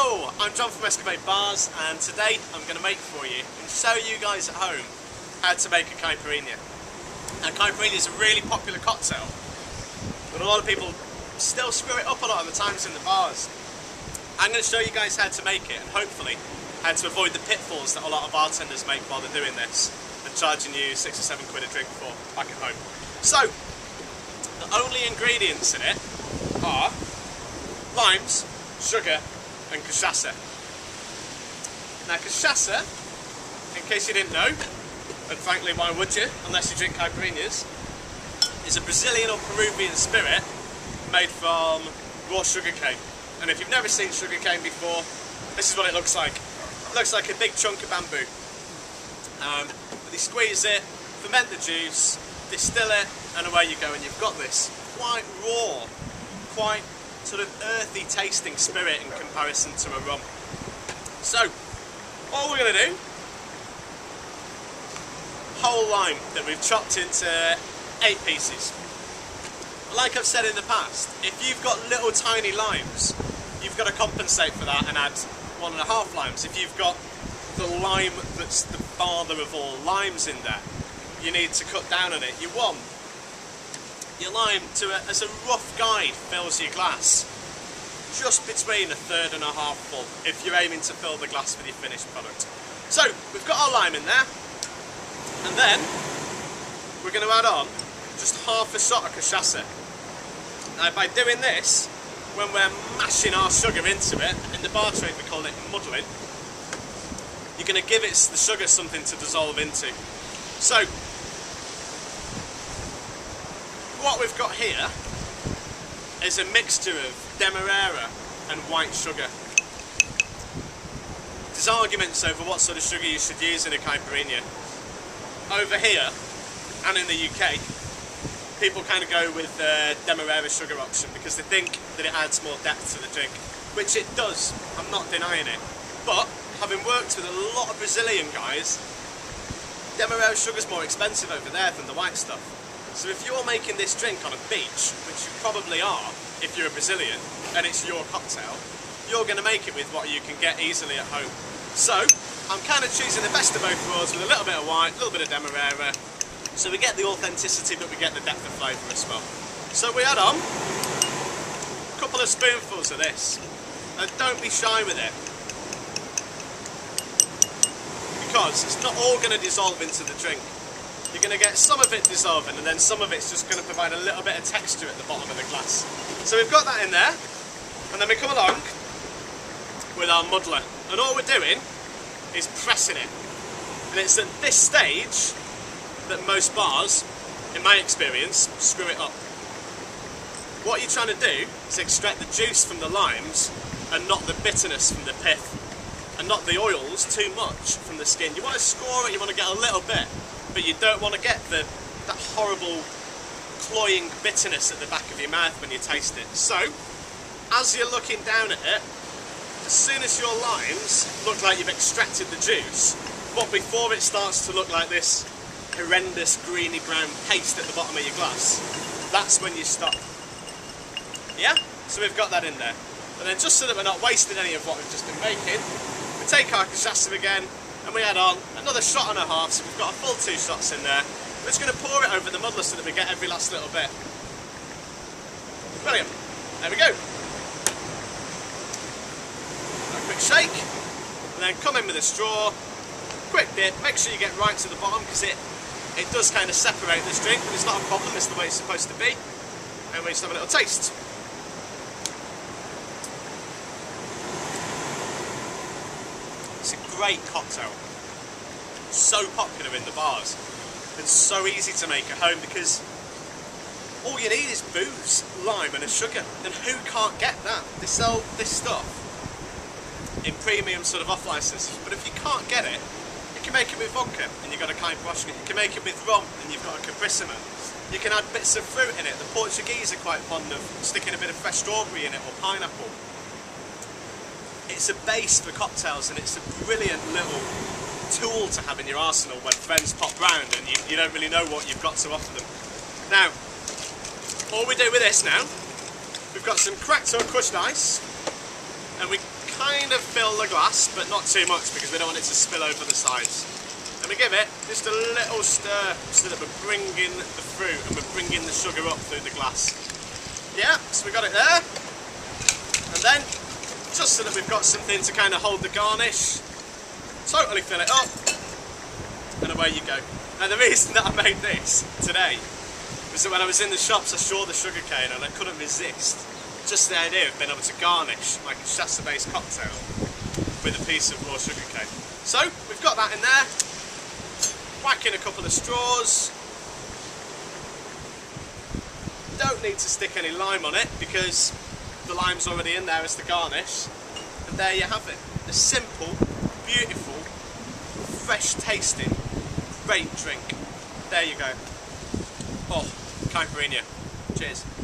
Hello, I'm John from Excavate Bars, and today I'm going to make for you and show you guys at home how to make a Caipirinha. Now, Caipirinha is a really popular cocktail, but a lot of people still screw it up a lot of the times in the bars. I'm going to show you guys how to make it, and hopefully how to avoid the pitfalls that a lot of bartenders make while they're doing this and charging you 6 or 7 quid a drink for back at home. So, the only ingredients in it are limes, sugar and cachaça. Now cachaça, in case you didn't know, and frankly why would you unless you drink caipirinhas, is a Brazilian or Peruvian spirit made from raw sugar cane. And if you've never seen sugar cane before, this is what it looks like. It looks like a big chunk of bamboo. But you squeeze it, ferment the juice, distill it, and away you go, and you've got this quite raw, quite sort of earthy tasting spirit in comparison to a rum. So, all we're going to do, whole lime that we've chopped into 8 pieces. Like I've said in the past, if you've got little tiny limes, you've got to compensate for that and add 1.5 limes. If you've got the lime that's the father of all limes in there, you need to cut down on it. You want your lime to, as a rough guide, fills your glass just between 1/3 and 1/2 full if you're aiming to fill the glass with your finished product. So we've got our lime in there, and then we're going to add on just half a shot of cachaça. Now by doing this, when we're mashing our sugar into it, in the bar trade we call it muddling, you're going to give the sugar something to dissolve into. So what we've got here is a mixture of demerara and white sugar. There's arguments over what sort of sugar you should use in a caipirinha. Over here, and in the UK, people kind of go with the demerara sugar option because they think that it adds more depth to the drink, which it does, I'm not denying it. But, having worked with a lot of Brazilian guys, demerara sugar's more expensive over there than the white stuff. So if you're making this drink on a beach, which you probably are if you're a Brazilian, and it's your cocktail, you're going to make it with what you can get easily at home. So, I'm kind of choosing the best of both worlds with a little bit of white, a little bit of demerara, so we get the authenticity but we get the depth of flavour as well. So we add on a couple of spoonfuls of this, and don't be shy with it, because it's not all going to dissolve into the drink. You're going to get some of it dissolving, and then some of it's just going to provide a little bit of texture at the bottom of the glass. So we've got that in there, and then we come along with our muddler, and all we're doing is pressing it. And it's at this stage that most bars, in my experience, screw it up. What you're trying to do is extract the juice from the limes and not the bitterness from the pith, and not the oils too much from the skin. You want to score it, you want to get a little bit, but you don't want to get that horrible cloying bitterness at the back of your mouth when you taste it. So, as you're looking down at it, as soon as your limes look like you've extracted the juice, but before it starts to look like this horrendous greeny brown paste at the bottom of your glass, that's when you stop. Yeah? So we've got that in there. And then just so that we're not wasting any of what we've just been making, we take our cachaça again, and we add on another 1.5 shots, so we've got a full 2 shots in there. We're just going to pour it over the muddler so that we get every last little bit. Brilliant. There we go. A quick shake, and then come in with a straw, quick dip, make sure you get right to the bottom because it does kind of separate this drink, but it's not a problem, it's the way it's supposed to be. And we just have a little taste. It's a great cocktail, so popular in the bars, and so easy to make at home because all you need is booze, lime and a sugar, and who can't get that? They sell this stuff in premium sort of off-licenses, but if you can't get it, you can make it with vodka and you've got a Caipirinha, you can make it with rum and you've got a Caipirinha. You can add bits of fruit in it. The Portuguese are quite fond of sticking a bit of fresh strawberry in it or pineapple. It's a base for cocktails, and it's a brilliant little tool to have in your arsenal when friends pop round and you don't really know what you've got to offer them. Now, all we do with this now, we've got some cracked or crushed ice, and we kind of fill the glass, but not too much because we don't want it to spill over the sides. And we give it just a little stir so that we're bringing the fruit and we're bringing the sugar up through the glass. Yeah, so we got it there. And then, just so that we've got something to kind of hold the garnish, totally fill it up, and away you go. And the reason that I made this today was that when I was in the shops I saw the sugar cane and I couldn't resist just the idea of being able to garnish like a shasta-based cocktail with a piece of raw sugar cane. So, we've got that in there. Whack in a couple of straws. Don't need to stick any lime on it because the lime's already in there as the garnish. And there you have it. A simple, beautiful, fresh tasting, great drink. There you go. Oh, Caipirinha. Cheers.